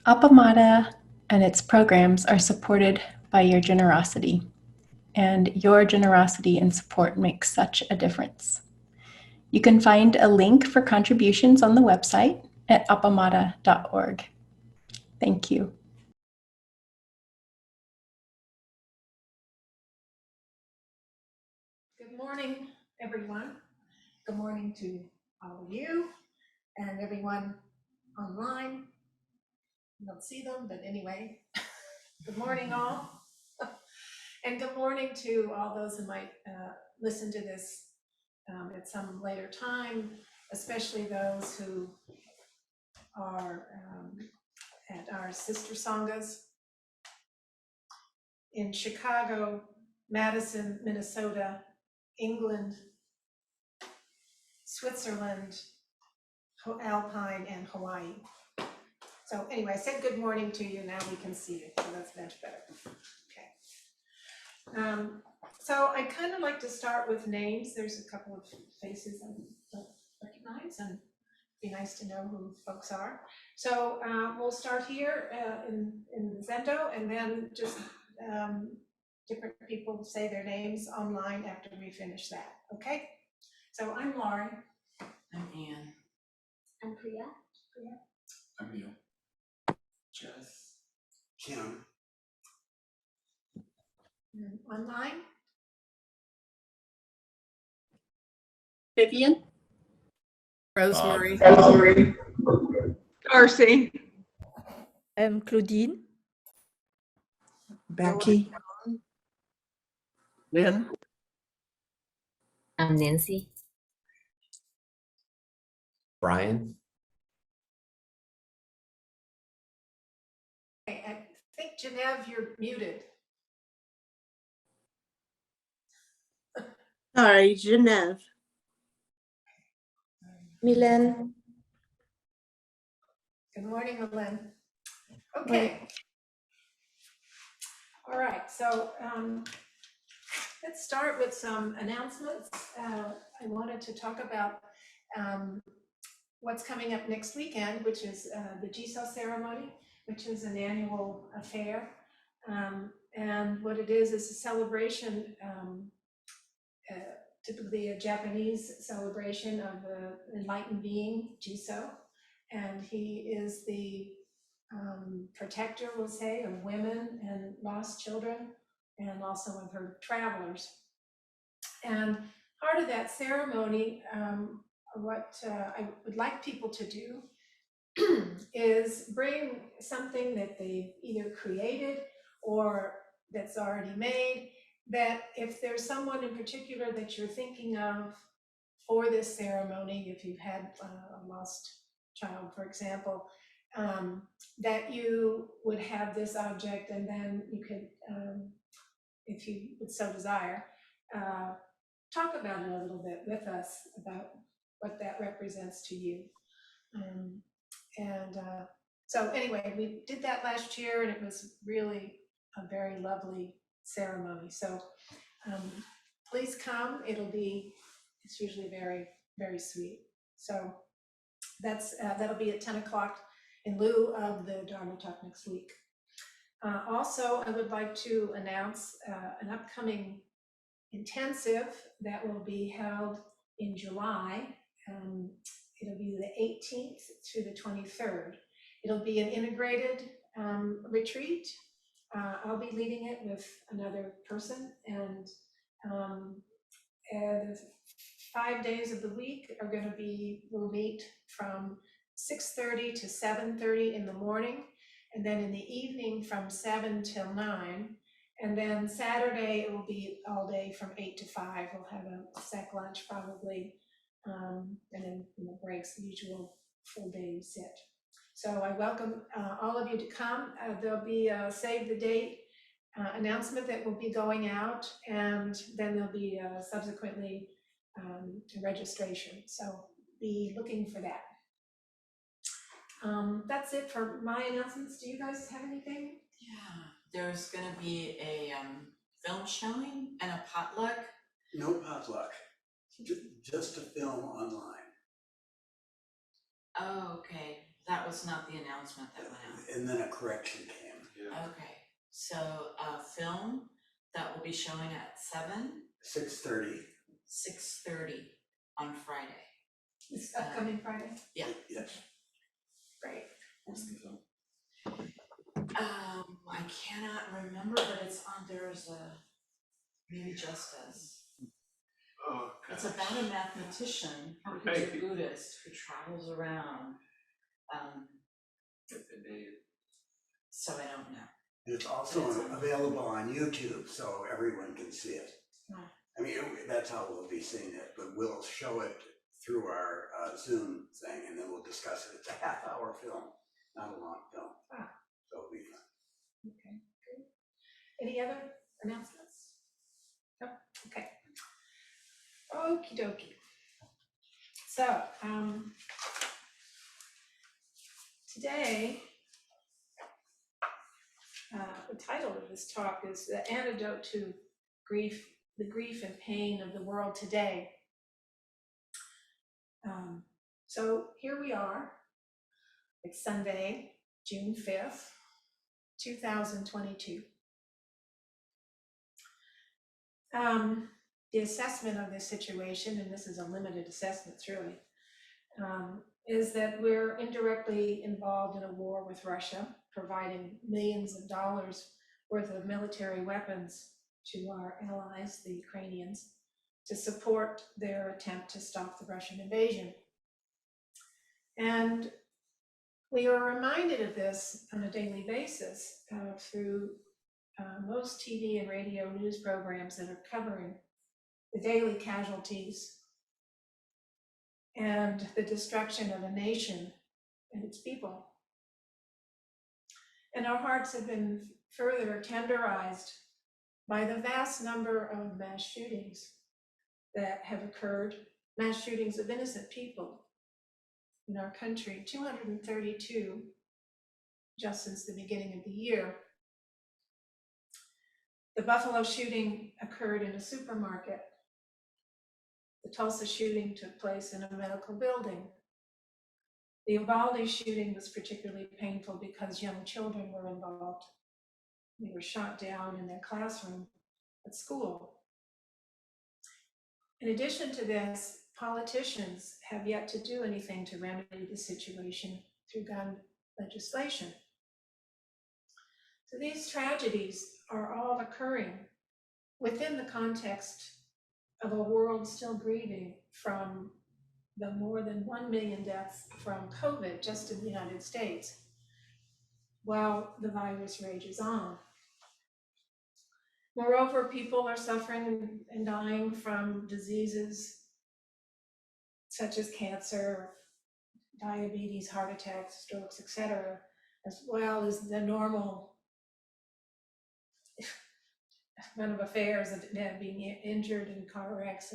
Appamada and its programs are supported by your generosity, and your generosity and support makes such a difference. You can find a link for contributions on the website at appamada.org. Thank you. Good morning, everyone. Good morning to all of you and everyone online. You don't see them, but anyway, good morning, all. And good morning to all those who might listen to this at some later time, especially those who are at our sister sanghas in Chicago, Madison, Minnesota, England, Switzerland, Alpine, and Hawaii. So anyway, I said good morning to you. Now we can see you, so that's much better. Okay. So I kind of like to start with names. There's a couple of faces I don't recognize, and be nice to know who folks are. So we'll start here in Zendo, and then just different people say their names online after we finish that. Okay. So I'm Laurie. I'm Anne. I'm Priya. I'm Neil. Jess. Kim. And online. Vivian? Rosemary. Darcy. Claudine. Becky. Lynn? I'm Nancy. Brian? Okay, I think Genevieve, you're muted. Sorry, Genevieve. Milan. Good morning, Milan. Okay. All right, so let's start with some announcements. I wanted to talk about what's coming up next weekend, which is the Jisoo ceremony, which is an annual affair. And what it is a celebration, typically a Japanese celebration of the enlightened being, Jisoo. And he is the protector, we'll say, of women and lost children, and also of her travelers. And part of that ceremony, what I would like people to do is bring something that they've either created or that's already made, that if there's someone in particular that you're thinking of for this ceremony, if you've had a lost child, for example, that you would have this object, and then you could, if you would so desire, talk about it a little bit with us about what that represents to you. So anyway, we did that last year, and it was really a very lovely ceremony. So please come. It's usually very, very sweet. So that'll be at 10 o'clock in lieu of the Dharma talk next week. Also, I would like to announce an upcoming intensive that will be held in July. It'll be the 18th through the 23rd. It'll be an integrated retreat. I'll be leading it with another person, and 5 days of the week are going to we'll meet from 6:30 to 7:30 in the morning, and then in the evening from 7 till 9. And then Saturday, it will be all day from 8 to 5. We'll have a sec lunch probably, and then breaks, the usual full day sit. So I welcome all of you to come. There'll be a save the date announcement that will be going out, and then there'll be subsequently registration. So be looking for that. That's it for my announcements. Do you guys have anything? Yeah, there's gonna be a film showing and a potluck. No potluck, just a film online. Oh, okay, that was not the announcement that went out. and then a correction came. Okay, so a film that will be showing at 6:30. 6:30 on Friday. This upcoming Friday? Yeah. Yes. Great. I cannot remember, but it's on, there's maybe Justice. Oh, It's about a mathematician who's a Right. Buddhist who travels around. With the name. So I don't know. It's also available on YouTube, so everyone can see it. Oh. I mean, that's how we'll be seeing it, but we'll show it through our Zoom thing, and then we'll discuss it. It's a half-hour film, not a long film. Ah. So it'll be fun. Okay, good. Any other announcements? No? Okay. Okie dokie. So, today, the title of this talk is The Antidote to Grief, the Grief and Pain of the World Today. So here we are. It's Sunday, June 5th, 2022. The assessment of this situation, and this is a limited assessment, really, is that we're indirectly involved in a war with Russia, providing millions of dollars worth of military weapons to our allies, the Ukrainians, to support their attempt to stop the Russian invasion. And we are reminded of this on a daily basis through most TV and radio news programs that are covering the daily casualties and the destruction of a nation and its people. And our hearts have been further tenderized by the vast number of mass shootings that have occurred, mass shootings of innocent people in our country, 232 just since the beginning of the year. The Buffalo shooting occurred in a supermarket. The Tulsa shooting took place in a medical building. The Uvalde shooting was particularly painful because young children were involved. They were shot down in their classroom at school. In addition to this, politicians have yet to do anything to remedy the situation through gun legislation. So these tragedies are all occurring within the context of a world still grieving from the more than 1 million deaths from COVID just in the United States, while the virus rages on. Moreover, people are suffering and dying from diseases such as cancer, diabetes, heart attacks, strokes, etc., as well as the normal run of affairs of being injured in car wrecks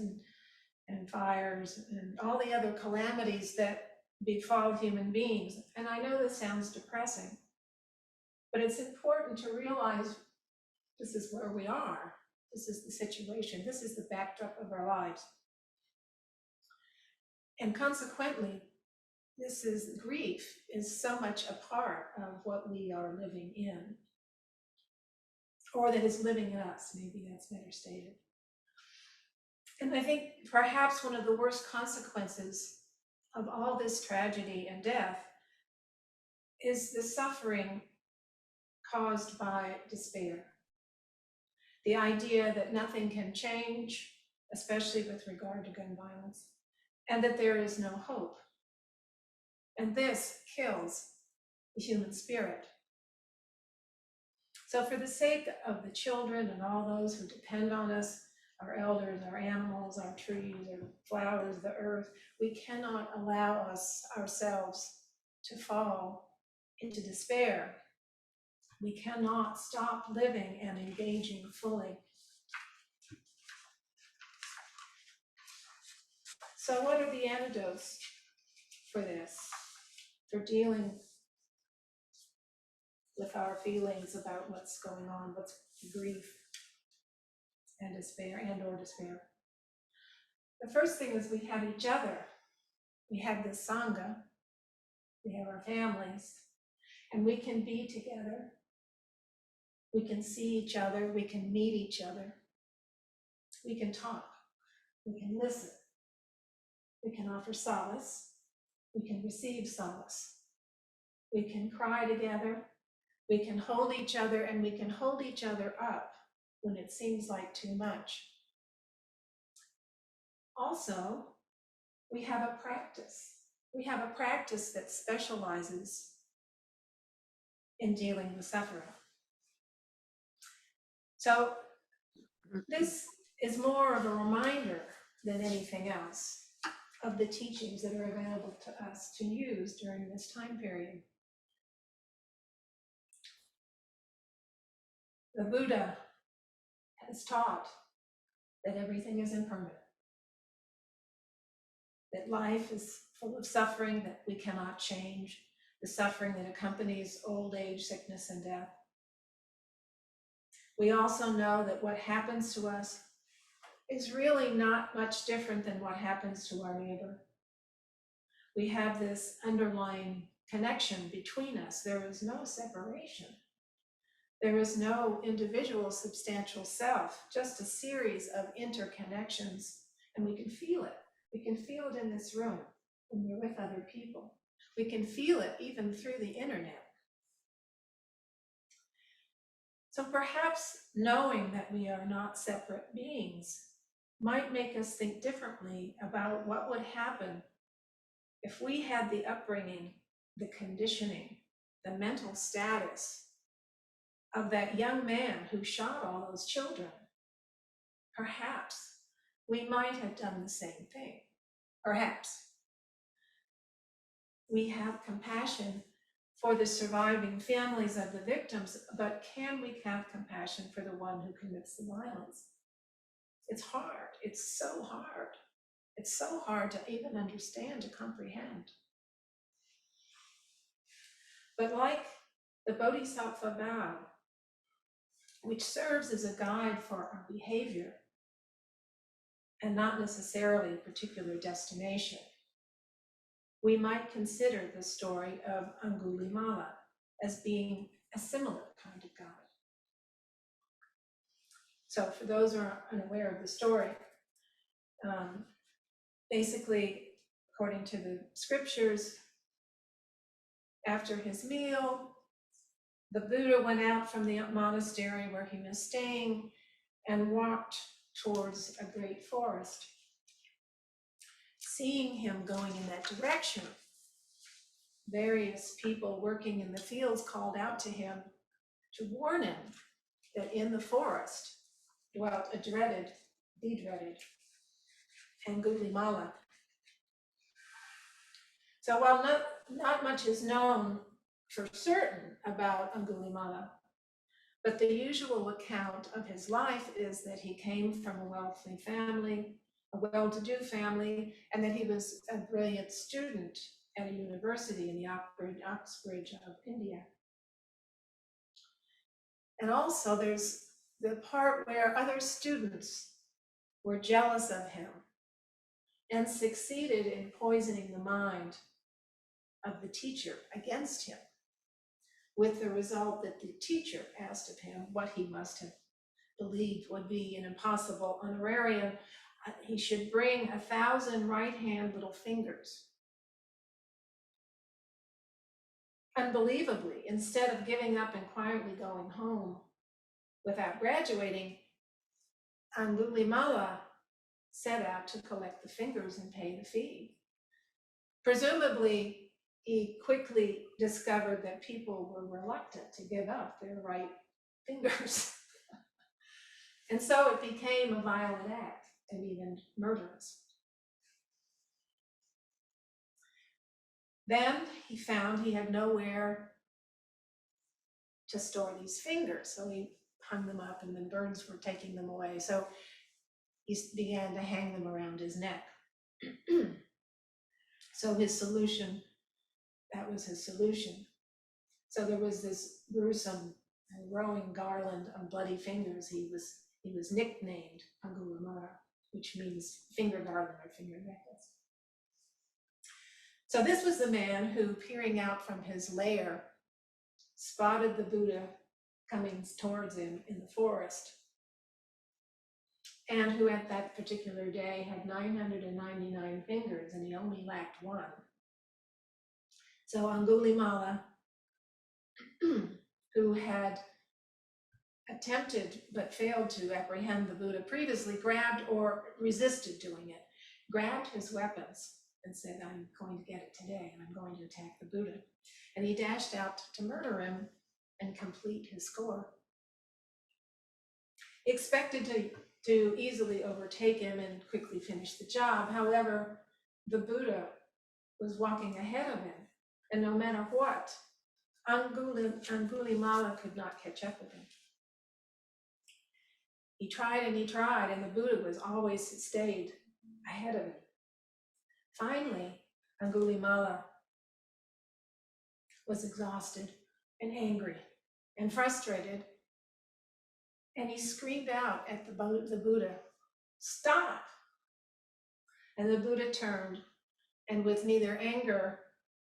and fires and all the other calamities that befall human beings. And I know this sounds depressing, but it's important to realize this is where we are. This is the situation. This is the backdrop of our lives. And consequently, grief is so much a part of what we are living in, or that is living in us. Maybe that's better stated. And I think perhaps one of the worst consequences of all this tragedy and death is the suffering caused by despair. The idea that nothing can change, especially with regard to gun violence, and that there is no hope. And this kills the human spirit. So for the sake of the children and all those who depend on us, our elders, our animals, our trees, our flowers, the earth, we cannot allow ourselves to fall into despair. We cannot stop living and engaging fully. So what are the antidotes for this, for dealing with our feelings about what's going on, what's grief and despair or despair? The first thing is we have each other. We have the Sangha. We have our families. And we can be together. We can see each other. We can meet each other. We can talk. We can listen. We can offer solace. We can receive solace. We can cry together. We can hold each other, and we can hold each other up when it seems like too much. Also, we have a practice. We have a practice that specializes in dealing with suffering. So this is more of a reminder than anything else of the teachings that are available to us to use during this time period. The Buddha has taught that everything is impermanent, that life is full of suffering that we cannot change, the suffering that accompanies old age, sickness, and death. We also know that what happens to us is really not much different than what happens to our neighbor. We have this underlying connection between us. There is no separation. There is no individual substantial self, just a series of interconnections, and we can feel it. We can feel it in this room when we're with other people. We can feel it even through the internet. So perhaps knowing that we are not separate beings might make us think differently about what would happen if we had the upbringing, the conditioning, the mental status of that young man who shot all those children. Perhaps we might have done the same thing. Perhaps. We have compassion for the surviving families of the victims, but can we have compassion for the one who commits the violence? It's hard. It's so hard. It's so hard to even understand, to comprehend. But like the Bodhisattva vow, which serves as a guide for our behavior and not necessarily a particular destination, we might consider the story of Angulimala as being a similar kind of guide. So for those who are unaware of the story, basically, according to the scriptures, after his meal, the Buddha went out from the monastery where he was staying and walked towards a great forest. Seeing him going in that direction, various people working in the fields called out to him to warn him that in the forest dwelt a dreaded, the dreaded, Angulimala. So while not much is known for certain about Angulimala, but the usual account of his life is that he came from a wealthy family, a well-to-do family, and that he was a brilliant student at a university in the Oxbridge of India. And also there's the part where other students were jealous of him and succeeded in poisoning the mind of the teacher against him, with the result that the teacher asked of him what he must have believed would be an impossible honorarium. He should bring 1,000 right-hand little fingers. Unbelievably, instead of giving up and quietly going home without graduating, Angulimala set out to collect the fingers and pay the fee. Presumably, he quickly discovered that people were reluctant to give up their right fingers. And so it became a violent act and even murderous. Then he found he had nowhere to store these fingers, so he hung them up and then birds were taking them away. So he began to hang them around his neck. So his solution, that was his solution. So there was this gruesome and growing garland of bloody fingers. He was nicknamed Angulimala, which means finger garland or finger necklace. So this was the man who, peering out from his lair, spotted the Buddha coming towards him in the forest, and who at that particular day had 999 fingers and he only lacked one. So Angulimala, who had attempted but failed to apprehend the Buddha previously, grabbed or resisted doing it, grabbed his weapons and said, I'm going to get it today and I'm going to attack the Buddha. And he dashed out to murder him and complete his score. He expected to easily overtake him and quickly finish the job. However, the Buddha was walking ahead of him, and no matter what, Angulimala could not catch up with him. He tried, and the Buddha was always stayed ahead of him. Finally, Angulimala was exhausted and angry and frustrated, and he screamed out at the Buddha, "Stop!" And the Buddha turned, and with neither anger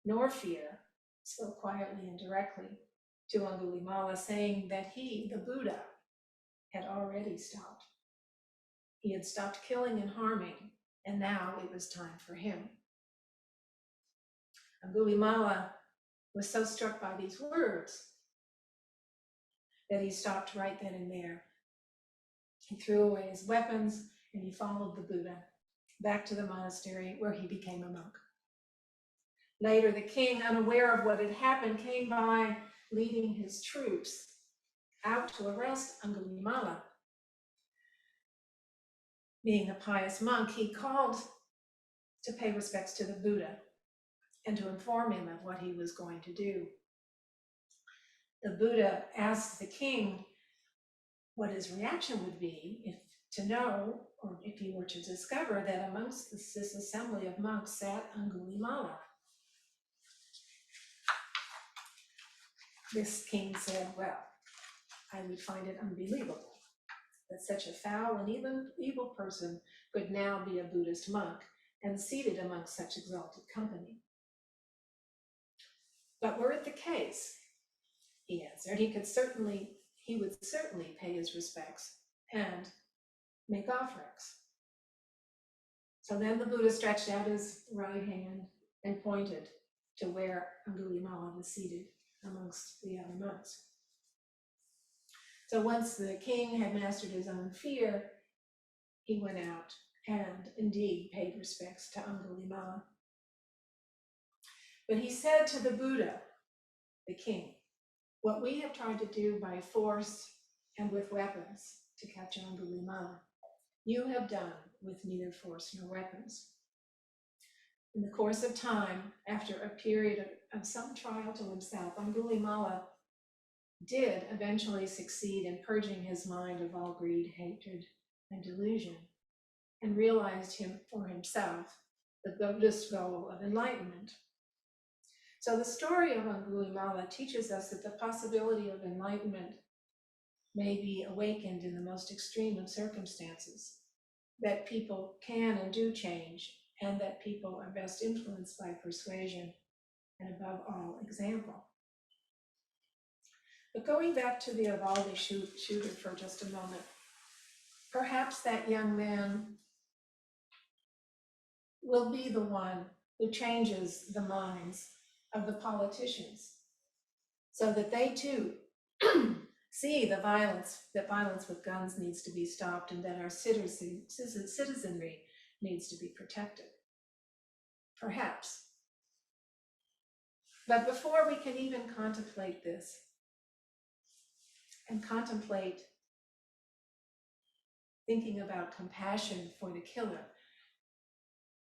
nor fear, spoke quietly and directly to Angulimala, saying that he, the Buddha, had already stopped. He had stopped killing and harming, and now it was time for him. Angulimala was so struck by these words that he stopped right then and there. He threw away his weapons and he followed the Buddha back to the monastery, where he became a monk. Later, the king, unaware of what had happened, came by leading his troops out to arrest Angulimala. Being a pious monk, he called to pay respects to the Buddha and to inform him of what he was going to do. The Buddha asked the king what his reaction would be if to know, or if he were to discover, that amongst this assembly of monks sat Angulimala. This king said, well, I would find it unbelievable that such a foul and even evil person could now be a Buddhist monk and seated amongst such exalted company. But were it the case, he answered, he would certainly pay his respects and make offerings. So then the Buddha stretched out his right hand and pointed to where Angulimala was seated amongst the other monks. So once the king had mastered his own fear, he went out and indeed paid respects to Angulimala. But he said to the Buddha, the king, what we have tried to do by force and with weapons to capture Angulimala, you have done with neither force nor weapons. In the course of time, after a period of some trial to himself, Angulimala did eventually succeed in purging his mind of all greed, hatred, and delusion, and realized for himself the Buddhist goal of enlightenment. So the story of Angulimala teaches us that the possibility of enlightenment may be awakened in the most extreme of circumstances, that people can and do change, and that people are best influenced by persuasion and, above all, example. But going back to the Uvalde shooter for just a moment, perhaps that young man will be the one who changes the minds of the politicians so that they too see that violence with guns needs to be stopped, and that our citizenry needs to be protected. Perhaps. But before we can even contemplate this, and contemplate thinking about compassion for the killer,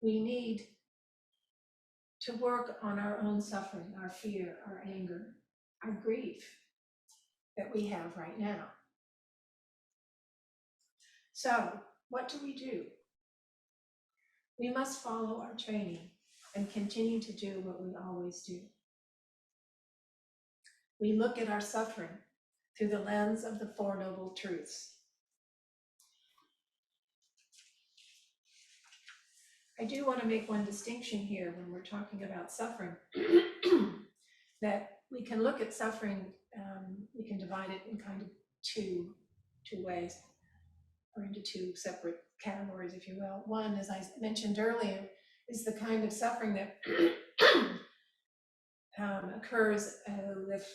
we need to work on our own suffering, our fear, our anger, our grief that we have right now. So, what do? We must follow our training and continue to do what we always do. We look at our suffering through the lens of the Four Noble Truths. I do want to make one distinction here when we're talking about suffering, that we can look at suffering, we can divide it in kind of two ways, or into two separate categories, if you will. One, as I mentioned earlier, is the kind of suffering that occurs with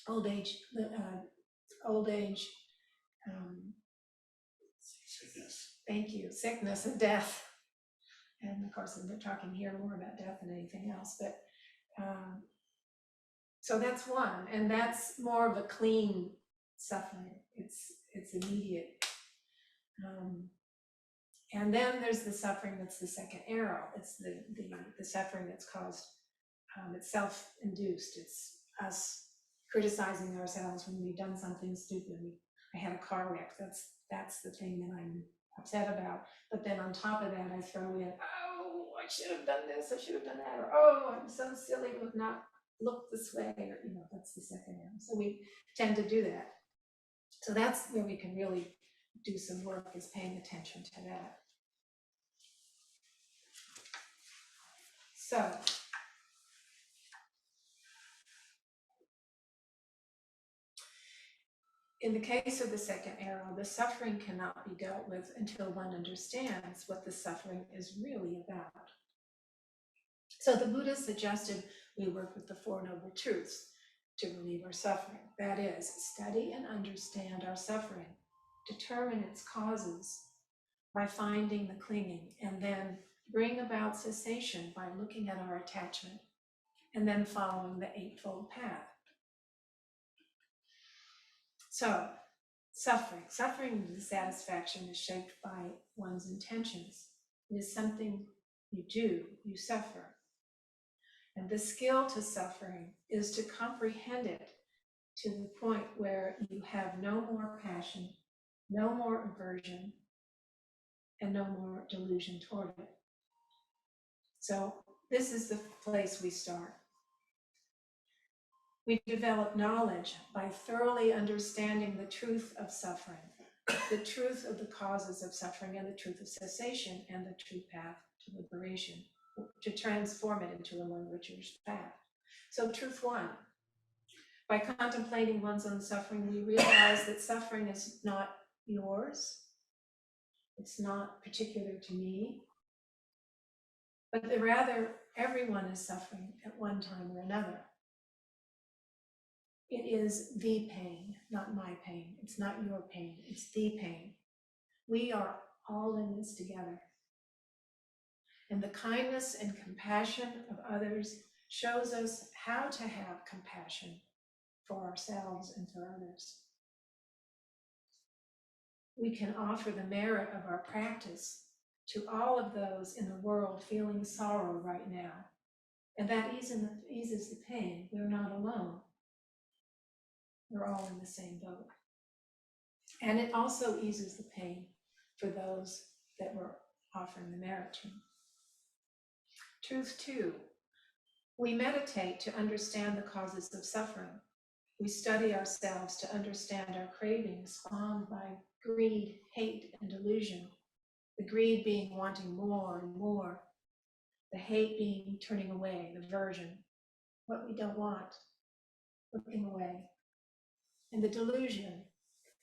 old age, Sickness. thank you, sickness and death. And of course, we're talking here more about death than anything else, but so that's one, and that's more of a clean suffering. It's immediate. And then there's the suffering that's the second arrow. It's the suffering that's caused, it's self-induced. It's us criticizing ourselves when we've done something stupid. I had a car wreck. That's the thing that I'm upset about. But then on top of that, I throw in, oh, I should have done this, I should have done that, or oh, I'm so silly to not look this way, or that's the second arrow. So we tend to do that. So that's where we can really do some work, is paying attention to that. So in the case of the second arrow, the suffering cannot be dealt with until one understands what the suffering is really about. So the Buddha suggested we work with the Four Noble Truths to relieve our suffering. That is, study and understand our suffering, determine its causes by finding the clinging, and then bring about cessation by looking at our attachment, and then following the Eightfold Path. So, suffering and dissatisfaction is shaped by one's intentions. It is something you do, you suffer. And the skill to suffering is to comprehend it to the point where you have no more passion, no more aversion, and no more delusion toward it. So this is the place we start. We develop knowledge by thoroughly understanding the truth of suffering, the truth of the causes of suffering, and the truth of cessation, and the true path to liberation, to transform it into a more virtuous path. So truth one, by contemplating one's own suffering, we realize that suffering is not yours. It's not particular to me, but that rather everyone is suffering at one time or another. It is the pain, not my pain. It's not your pain, it's the pain. We are all in this together. And the kindness and compassion of others shows us how to have compassion for ourselves and for others. We can offer the merit of our practice to all of those in the world feeling sorrow right now. And that eases the pain. We're not alone. We're all in the same boat. And it also eases the pain for those that we're offering the merit to. Truth two, we meditate to understand the causes of suffering. We study ourselves to understand our cravings spawned by greed, hate, and delusion. The greed being wanting more and more. The hate being turning away, the aversion, what we don't want, looking away. And the delusion,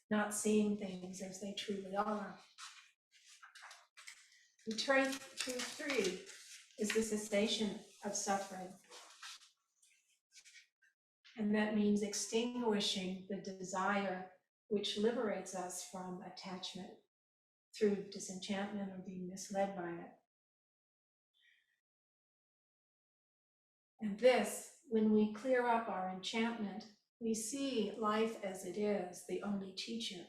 not seeing things as they truly are. The truth three is the cessation of suffering. And that means extinguishing the desire which liberates us from attachment through disenchantment or being misled by it. And this, when we clear up our enchantment, we see life as it is, the only teacher.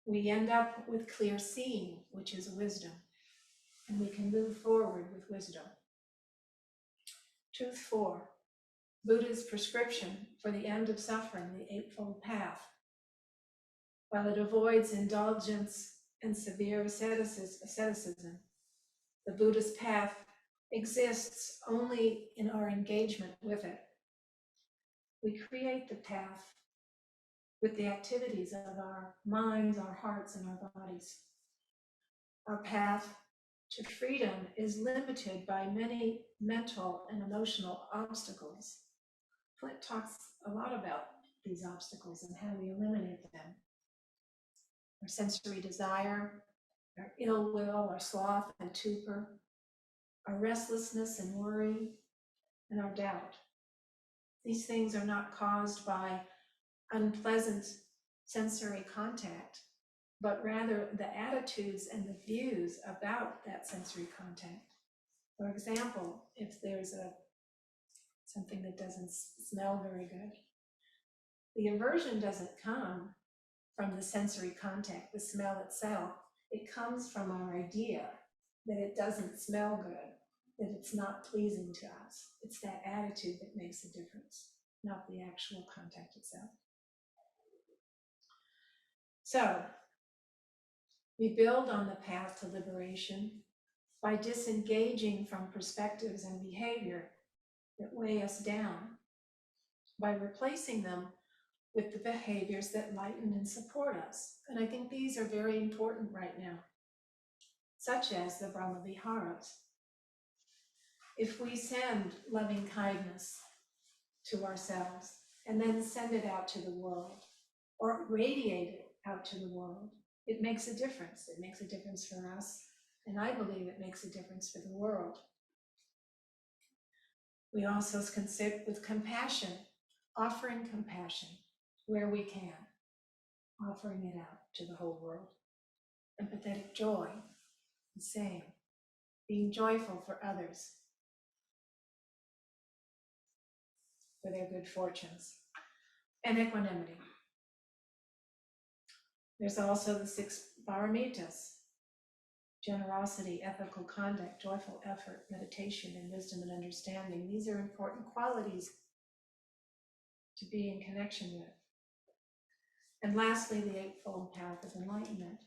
We end up with clear seeing, which is wisdom, and we can move forward with wisdom. Truth four, Buddha's prescription for the end of suffering, the Eightfold Path. While it avoids indulgence and severe asceticism, the Buddha's path exists only in our engagement with it. We create the path with the activities of our minds, our hearts, and our bodies. Our path to freedom is limited by many mental and emotional obstacles. Flint talks a lot about these obstacles and how we eliminate them. Our sensory desire, our ill will, our sloth and torpor, our restlessness and worry, and our doubt. These things are not caused by unpleasant sensory contact, but rather the attitudes and the views about that sensory contact. For example, if there's something that doesn't smell very good, the aversion doesn't come from the sensory contact, the smell itself. It comes from our idea that it doesn't smell good, that it's not pleasing to us. It's that attitude that makes a difference, not the actual contact itself. So, we build on the path to liberation by disengaging from perspectives and behavior that weigh us down, by replacing them with the behaviors that lighten and support us. And I think these are very important right now, such as the Brahma Viharas. If we send loving kindness to ourselves and then send it out to the world, or radiate it out to the world, it makes a difference. It makes a difference for us, and I believe it makes a difference for the world. We also can sit with compassion, offering compassion where we can, offering it out to the whole world. Empathetic joy, the same, being joyful for others, for their good fortunes, and equanimity. There's also the 6 paramitas: generosity, ethical conduct, joyful effort, meditation, and wisdom and understanding. These are important qualities to be in connection with. And lastly, the 8-fold path of enlightenment,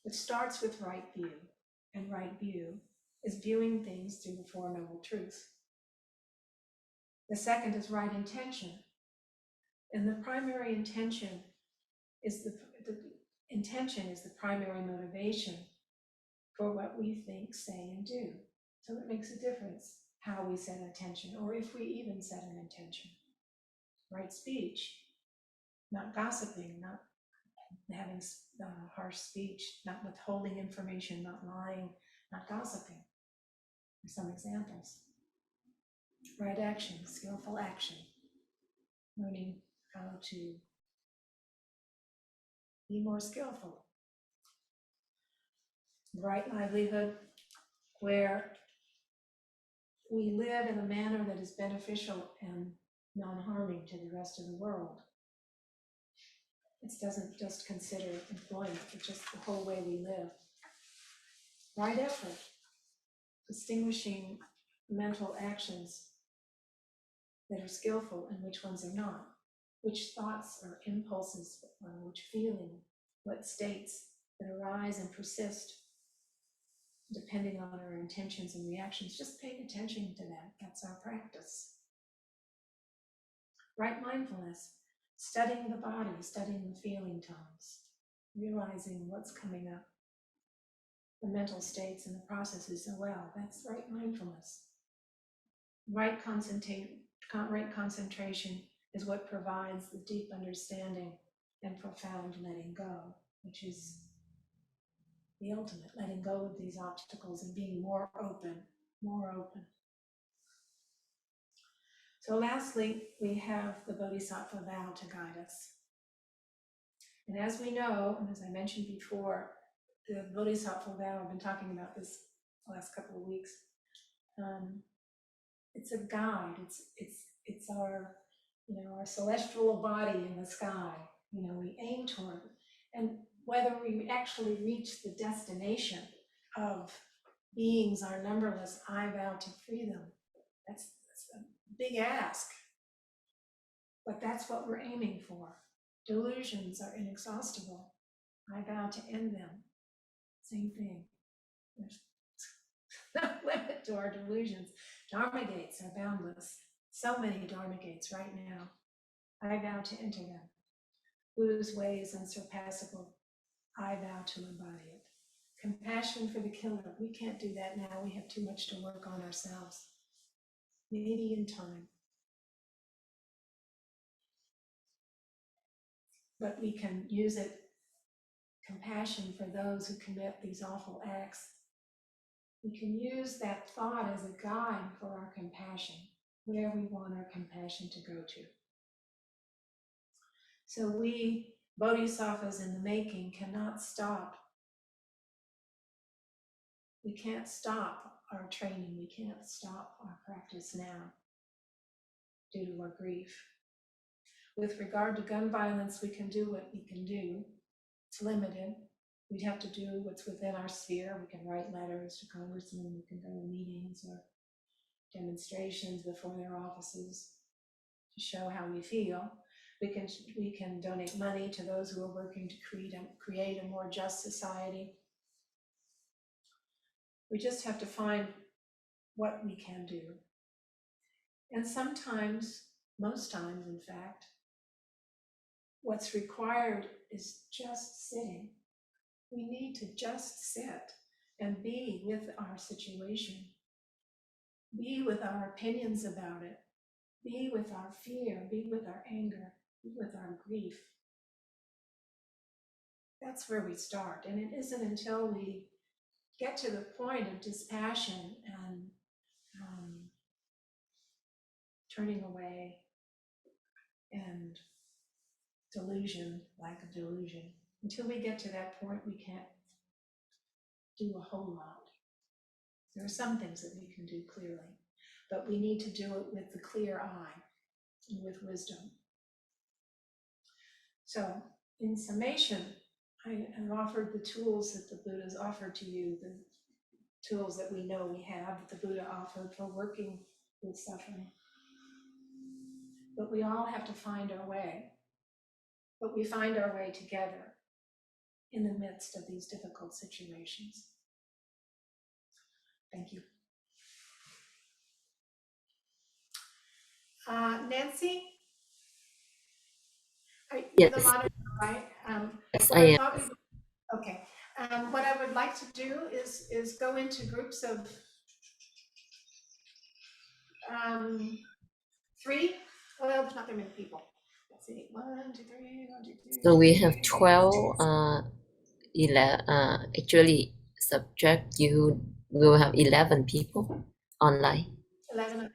which starts with right view. And right view is viewing things through the Four Noble Truths. The second is right intention. And the primary intention is the intention is the primary motivation for what we think, say, and do. So it makes a difference how we set intention, or if we even set an intention. Right speech, not gossiping, not having harsh speech, not withholding information, not lying, not gossiping. For some examples. Right action, skillful action, learning how to be more skillful. Right livelihood, where we live in a manner that is beneficial and non-harming to the rest of the world. It doesn't just consider employment, but just the whole way we live. Right effort, distinguishing mental actions that are skillful and which ones are not, which thoughts or impulses, or which feeling, what states that arise and persist depending on our intentions and reactions. Just paying attention to that, that's our practice. Right mindfulness, studying the body, studying the feeling tones, realizing what's coming up, the mental states and the processes as well. That's right mindfulness. Right concentration is what provides the deep understanding and profound letting go, which is the ultimate, letting go of these obstacles and being more open, more open. So lastly, we have the Bodhisattva vow to guide us. And as we know, and as I mentioned before, the Bodhisattva vow, I've been talking about this the last couple of weeks. It's a guide. It's our, our celestial body in the sky. We aim toward it. And whether we actually reach the destination of beings are numberless, I vow to free them. That's a big ask. But that's what we're aiming for. Delusions are inexhaustible. I vow to end them. Same thing. There's no limit to our delusions. Dharma gates are boundless. So many Dharma gates right now. I vow to enter them. Buddha's way is unsurpassable. I vow to embody it. compassion for the killer. We can't do that now. We have too much to work on ourselves. Maybe in time. But we can use it, compassion for those who commit these awful acts. We can use that thought as a guide for our compassion, where we want our compassion to go to. So we, bodhisattvas in the making, cannot stop. We can't stop our training. We can't stop our practice now due to our grief. With regard to gun violence, we can do what we can do. It's limited. We'd have to do what's within our sphere. We can write letters to congressmen, we can go to meetings or demonstrations before their offices to show how we feel. We can donate money to those who are working to create a more just society. We just have to find what we can do. And sometimes, most times in fact, what's required is just sitting. We need to just sit and be with our situation, be with our opinions about it, be with our fear, be with our anger, be with our grief. That's where we start. And it isn't until we get to the point of dispassion and turning away and delusion, lack of delusion, until we get to that point, we can't do a whole lot. There are some things that we can do clearly, but we need to do it with the clear eye and with wisdom. So in summation, I have offered the tools that the Buddha's offered to you, the tools that we know we have, that the Buddha offered for working with suffering. But we all have to find our way. But we find our way together in the midst of these difficult situations. Thank you. Nancy? You're the Yes, moderator, right? yes, What I I am. thought okay. What I would like to do is go into groups of 3. Well, there's not that many people. Let's see. 1, 2, 3, 1, 2, 3. So we have 12, 11, actually subject, you will have 11 people online. 11.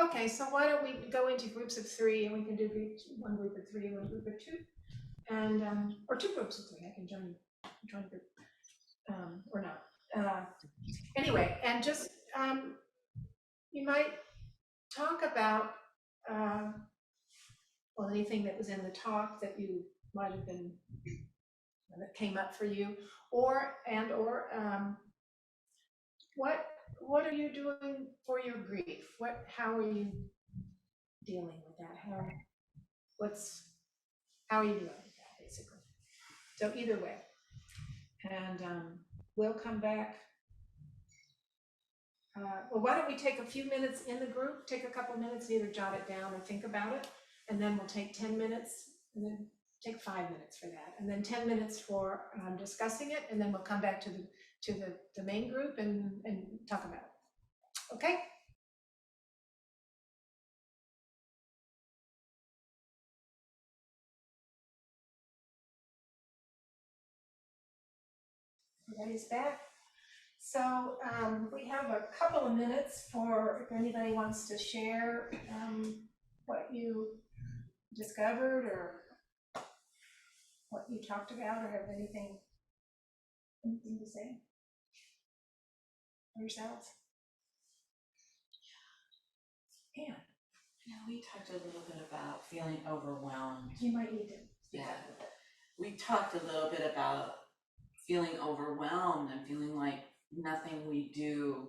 Okay, so why don't we go into groups of 3 and we can do one group of 3, one group of 2, and or 2 groups of 3. I can join a group or not. Anyway, and just you might talk about well, anything that was in the talk that you might have been that came up for you, or what are you doing for your grief? How are you dealing with that? How are you dealing with that, basically? So either way, and we'll come back. Well, why don't we take a few minutes in the group, take a couple minutes, either jot it down or think about it, and then we'll take 10 minutes, and then take 5 minutes for that, and then 10 minutes for discussing it, and then we'll come back to the main group and talk about it. Okay? Everybody's back. So we have a couple of minutes for if anybody wants to share what you discovered or what you talked about, or have anything to say for yourselves. Yeah, we talked a little bit about feeling overwhelmed. you might need to. Yeah, we talked a little bit about feeling overwhelmed and feeling like nothing we do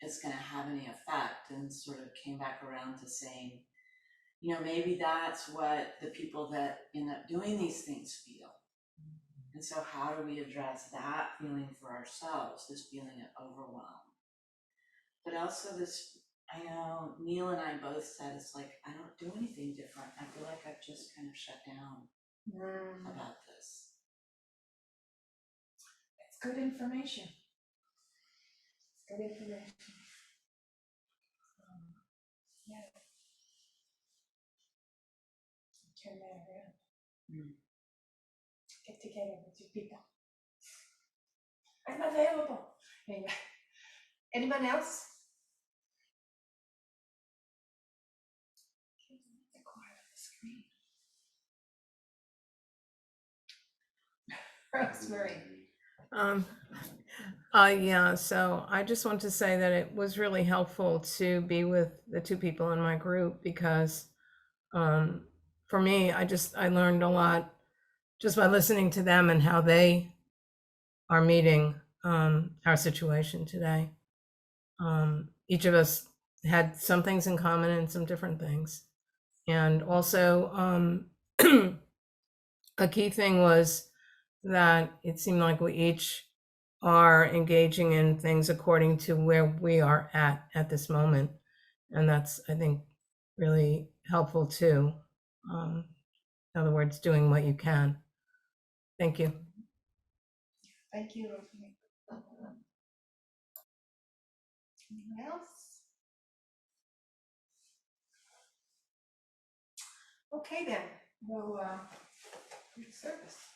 is going to have any effect, and sort of came back around to saying, you know, maybe that's what the people that end up doing these things feel. And so how do we address that feeling for ourselves, this feeling of overwhelm? But also this, I know Neil and I both said, it's like, I don't do anything different. I feel like I've just kind of shut down about this. It's good information. It's good information. Yeah. Turn that around. Get together with your people. I'm available. Anyway, anyone else? The corner of the screen. Rosemary. Yeah, so I just want to say that it was really helpful to be with the two people in my group because for me, I learned a lot just by listening to them and how they are meeting our situation today. Each of us had some things in common and some different things. And also, a key thing was that it seemed like we each are engaging in things according to where we are at this moment. And that's, I think, really helpful too. In other words, doing what you can. Thank you. Thank you, Rosemary. Anyone else? Okay then, well, good service.